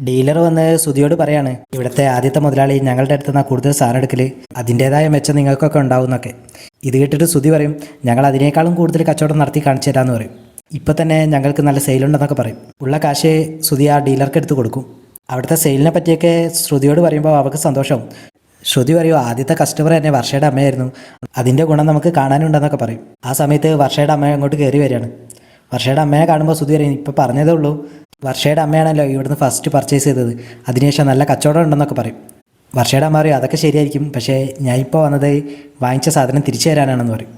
Dealer വന്ന് സുധിയോട് പറയാണ്, ഇവിടുത്തെ ആദ്യത്തെ മുതലാളി ഞങ്ങളുടെ അടുത്ത് നിന്നാണ് കൂടുതൽ സാധനം എടുക്കൽ, അതിൻ്റേതായ മെച്ചം നിങ്ങൾക്കൊക്കെ ഉണ്ടാവും എന്നൊക്കെ. ഇത് കേട്ടിട്ട് സുധി പറയും, ഞങ്ങൾ അതിനേക്കാളും കൂടുതൽ കച്ചവടം നടത്തി കാണിച്ചു തരാമെന്ന് പറയും. ഇപ്പം തന്നെ ഞങ്ങൾക്ക് നല്ല സെയിലുണ്ടെന്നൊക്കെ പറയും. ഉള്ള കാശ് ശ്രുതി ആ ഡീലർക്ക് എടുത്ത് കൊടുക്കും. അവിടുത്തെ സെയിലിനെ പറ്റിയൊക്കെ ശ്രുതിയോട് പറയുമ്പോൾ അവർക്ക് സന്തോഷം. ശ്രുതി പറയുമോ, ആദ്യത്തെ കസ്റ്റമർ തന്നെ വർഷയുടെ അമ്മയായിരുന്നു, അതിൻ്റെ ഗുണം നമുക്ക് കാണാനുണ്ടെന്നൊക്കെ പറയും. ആ സമയത്ത് വർഷയുടെ അമ്മ അങ്ങോട്ട് കയറി വരികയാണ്. വർഷയുടെ അമ്മയെ കാണുമ്പോൾ സുധി പറയും, ഇപ്പം പറഞ്ഞതേ ഉള്ളൂ, വർഷയുടെ അമ്മയാണല്ലോ ഇവിടുന്ന് ഫസ്റ്റ് പർച്ചേസ് ചെയ്തത്, അതിനുശേഷം നല്ല കച്ചവടം ഉണ്ടെന്നൊക്കെ പറയും. വർഷയുടെ അമ്മ പറയും, അതൊക്കെ ശരിയായിരിക്കും, പക്ഷേ ഞാൻ ഇപ്പോൾ വന്നത് വാങ്ങിച്ച സാധനം തിരിച്ചു തരാനാണെന്ന് പറയും.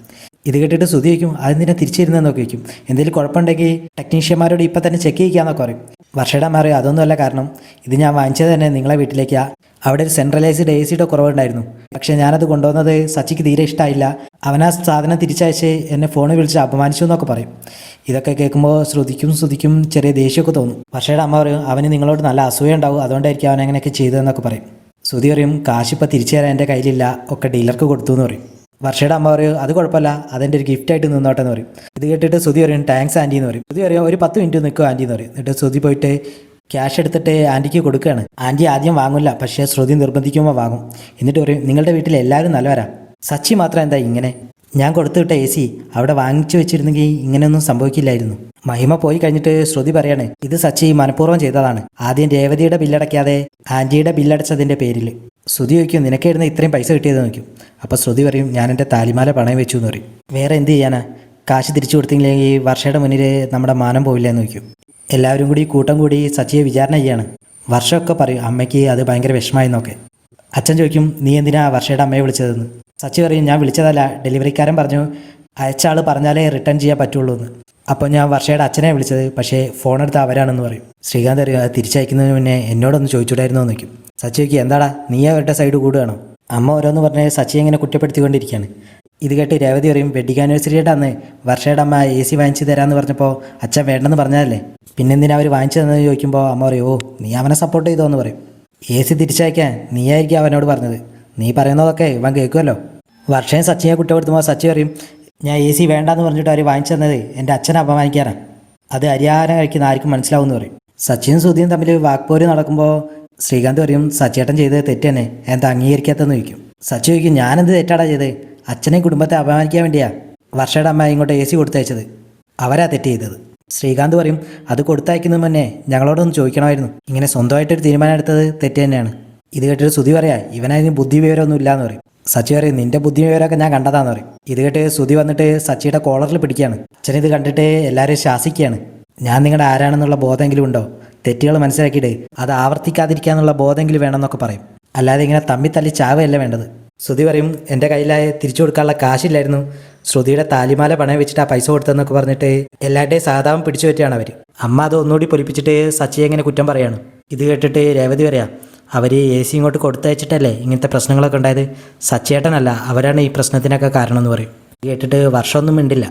ഇത് കേട്ടിട്ട് സുധി വയ്ക്കും, അതെന്തിനാ തിരിച്ചു തരുന്നതെന്നൊക്കെ വയ്ക്കും. എന്തെങ്കിലും കുഴപ്പമുണ്ടെങ്കിൽ ടെക്നീഷ്യന്മാരോട് ഇപ്പം തന്നെ ചെക്ക് ചെയ്യിക്കാമെന്നൊക്കെ പറയും. വർഷയുടെ അമ്മ പറയും, അതൊന്നുമല്ല, കാരണം ഇത് ഞാൻ വാങ്ങിച്ചത് തന്നെ നിങ്ങളെ വീട്ടിലേക്കാണ്. അവിടെ ഒരു സെൻട്രലൈസ്ഡ് AC കുറവുണ്ടായിരുന്നു, പക്ഷേ ഞാനത് കൊണ്ടുവന്നത് സച്ചിക്ക് തീരെ ഇഷ്ടമായില്ല, അവനാ സാധനം തിരിച്ചയച്ച് എന്നെ ഫോണിൽ വിളിച്ച് അപമാനിച്ചു എന്നൊക്കെ പറയും. ഇതൊക്കെ കേൾക്കുമ്പോൾ ശ്രുതിക്കും ചെറിയ ദേഷ്യമൊക്കെ തോന്നും. വർഷയുടെ അമ്മ പറയും, അവന് നിങ്ങളോട് നല്ല അസൂയ ഉണ്ടാവും, അതുകൊണ്ടായിരിക്കും അവൻ അങ്ങനെയൊക്കെ ചെയ്തതെന്നൊക്കെ പറയും. ശ്രുതി പറയും, കാശിപ്പോൾ തിരിച്ചു തരാൻ എൻ്റെ കയ്യിലില്ല, ഒക്കെ ഡീലർക്ക് കൊടുത്തു എന്ന് പറയും. വർഷയുടെ അമ്മ പറയും, അത് കുഴപ്പമില്ല, അതെൻ്റെ ഒരു ഗിഫ്റ്റായിട്ട് നിന്നോട്ടെ എന്ന് പറയും. ഇത് കേട്ടിട്ട് ശ്രുതി പറയും, താങ്ക്സ് ആൻറ്റി എന്ന് പറയും. ശ്രുതി പറയും, ഒരു 10 മിനിറ്റ് നിൽക്കും ആൻറ്റി എന്ന് പറയും. എന്നിട്ട് ശ്രുതി പോയിട്ട് ക്യാഷ് എടുത്തിട്ട് ആൻറ്റിക്ക് കൊടുക്കുകയാണ്. ആൻറ്റി ആദ്യം വാങ്ങില്ല, പക്ഷേ ശ്രുതി നിർബന്ധിക്കുമ്പോൾ വാങ്ങും. എന്നിട്ട് പറയും, നിങ്ങളുടെ വീട്ടിൽ എല്ലാവരും നല്ലവരാ, സച്ചി മാത്രം എന്താ ഇങ്ങനെ, ഞാൻ കൊടുത്തു വിട്ട AC അവിടെ വാങ്ങിച്ചു വെച്ചിരുന്നെങ്കിൽ ഇങ്ങനെയൊന്നും സംഭവിക്കില്ലായിരുന്നു. മഹിമ പോയി കഴിഞ്ഞിട്ട് ശ്രുതി പറയാണ്, ഇത് സച്ചി മനഃപൂർവ്വം ചെയ്തതാണ്, ആദ്യം രേവതിയുടെ ബില്ലടയ്ക്കാതെ ആൻറ്റിയുടെ ബില്ലടച്ചതിൻ്റെ പേരിൽ. ശ്രുതി ചോദിക്കും, നിനക്കായിരുന്നു ഇത്രയും പൈസ കിട്ടിയത് നോക്കും. അപ്പോൾ ശ്രുതി പറയും, ഞാൻ എൻ്റെ താലിമാല പണയം വെച്ചു എന്ന് പറയും. വേറെ എന്ത് ചെയ്യാനാ, കാശ് തിരിച്ചു കൊടുത്തില്ലെങ്കിൽ വർഷയുടെ മുന്നിൽ നമ്മുടെ മാനം പോവില്ല എന്ന് വയ്ക്കും. എല്ലാവരും കൂടി കൂട്ടം കൂടി സച്ചിയെ വിചാരണ ചെയ്യാണ്. വർഷമൊക്കെ പറയും അമ്മയ്ക്ക് അത് ഭയങ്കര വിഷമമായെന്നൊക്കെ. അച്ഛൻ ചോദിക്കും, നീ എന്തിനാ വർഷയുടെ അമ്മയെ വിളിച്ചതെന്ന്. സച്ചി പറയും, ഞാൻ വിളിച്ചതല്ല, ഡെലിവറിക്കാരൻ പറഞ്ഞു അയച്ച ആൾ പറഞ്ഞാലേ റിട്ടേൺ ചെയ്യാൻ പറ്റുള്ളൂ എന്ന്. അപ്പോൾ ഞാൻ വർഷയുടെ അച്ഛനെ വിളിച്ചത്, പക്ഷേ ഫോൺ എടുത്ത് അവരാണെന്ന് പറയും. ശ്രീകാന്ത് അറിയും, അത് തിരിച്ചയക്കുന്നതിന് മുന്നേ എന്നോടൊന്ന് ചോദിച്ചുകൂടായിരുന്നോ എന്ന് വയ്ക്കും. സച്ചി ചോദിക്കും, എന്താടാ നീ അവരുടെ സൈഡ് കൂടുകയാണോ. അമ്മ ഓരോന്ന് പറഞ്ഞ് സച്ചിയെ ഇങ്ങനെ കുറ്റപ്പെടുത്തിക്കൊണ്ടിരിക്കുകയാണ്. ഇത് കേട്ട് രേവതി പറയും, വെഡിങ് ആനിവേഴ്സറിയുടെ അന്ന് വർഷയുടെ അമ്മ AC വാങ്ങിച്ചു തരാമെന്ന് പറഞ്ഞപ്പോൾ അച്ഛൻ വേണ്ടെന്ന് പറഞ്ഞതല്ലേ, പിന്നെന്തിനാ അവർ വാങ്ങിച്ചു തന്നെന്ന് ചോദിക്കുമ്പോൾ അമ്മ പറയും, ഓ നീ അവനെ സപ്പോർട്ട് ചെയ്തോന്ന് പറയും. AC തിരിച്ചയക്കാൻ നീയായിരിക്കും അവനോട് പറഞ്ഞത്, നീ പറയുന്നതൊക്കെ ഇവൻ കേൾക്കുമല്ലോ. വർഷയും സച്ചിയെ കുറ്റപ്പെടുത്തുമ്പോൾ സച്ചി പറയും, ഞാൻ AC വേണ്ടാന്ന് പറഞ്ഞിട്ട് അവർ വാങ്ങിച്ചു തന്നത് എൻ്റെ അച്ഛനെ അപമാനിക്കാനാണ്, അത് അരിയാഹാരം കഴിക്കുന്ന ആർക്കും മനസ്സിലാവും എന്ന് പറയും. സച്ചിയും ശ്രുതിയും തമ്മിൽ വാക്പോര് നടക്കുമ്പോൾ ശ്രീകാന്ത് പറയും, സച്ചിയേട്ടൻ ചെയ്തത് തെറ്റ് തന്നെ, എന്താ അംഗീകരിക്കാത്തതെന്ന് ചോദിക്കും. സച്ചി ചോദിക്കും, ഞാനെന്ത് തെറ്റാടാ ചെയ്തത്, അച്ഛനെ കുടുംബത്തെ അപമാനിക്കാൻ വേണ്ടിയാ വർഷയുടെ അമ്മ ഇങ്ങോട്ട് AC കൊടുത്തയച്ചത്, അവരാ തെറ്റ് ചെയ്തത്. ശ്രീകാന്ത് പറയും, അത് കൊടുത്തയക്കുന്നതിന് മുന്നേ ഞങ്ങളോടൊന്ന് ചോദിക്കണമായിരുന്നു, ഇങ്ങനെ സ്വന്തമായിട്ടൊരു തീരുമാനം എടുത്തത് തെറ്റ് തന്നെയാണ്. ഇത് കേട്ടിട്ട് ശ്രുതി പറയാ, ഇവനതിന് ബുദ്ധി വിവരമൊന്നും ഇല്ലാന്ന് പറയും. സച്ചി പറയും, നിന്റെ ബുദ്ധി വിവരമൊക്കെ ഞാൻ കണ്ടതാന്ന് പറയും. ഇത് കേട്ട് ശ്രുതി വന്നിട്ട് സച്ചിയുടെ കോളറിൽ പിടിക്കുകയാണ്. അച്ഛൻ ഇത് കണ്ടിട്ട് എല്ലാവരും ശാസിക്കുകയാണ്, ഞാൻ നിങ്ങളുടെ ആരാണെന്നുള്ള ബോധമെങ്കിലും ഉണ്ടോ, തെറ്റുകൾ മനസ്സിലാക്കിയിട്ട് അത് ആവർത്തിക്കാതിരിക്കാന്നുള്ള ബോധമെങ്കിലും വേണമെന്നൊക്കെ പറയും, അല്ലാതെ ഇങ്ങനെ തമ്മിത്തല്ലി ചാവയല്ല വേണ്ടത്. ശ്രുതി പറയും, എൻ്റെ കയ്യിലായ തിരിച്ചു കൊടുക്കാനുള്ള കാശില്ലായിരുന്നു, ശ്രുതിയുടെ താലിമാല പണയം വെച്ചിട്ട് ആ പൈസ കൊടുത്തതെന്നൊക്കെ പറഞ്ഞിട്ട് എല്ലാവരുടെയും സഹതാപം പിടിച്ചു പറ്റിയാണ് അവർ. അമ്മ അത് ഒന്നുകൂടി പൊലിപ്പിച്ചിട്ട് സച്ചിയെ എങ്ങനെ കുറ്റം പറയാണ്. ഇത് കേട്ടിട്ട് രേവതി പറയാം, അവർ AC ഇങ്ങോട്ട് കൊടുത്തയച്ചിട്ടല്ലേ ഇങ്ങനത്തെ പ്രശ്നങ്ങളൊക്കെ ഉണ്ടായത്, സച്ചിയേട്ടനല്ല അവരാണ് ഈ പ്രശ്നത്തിനൊക്കെ കാരണം എന്ന് പറയും. കേട്ടിട്ട് വർഷമൊന്നും മിണ്ടില്ല.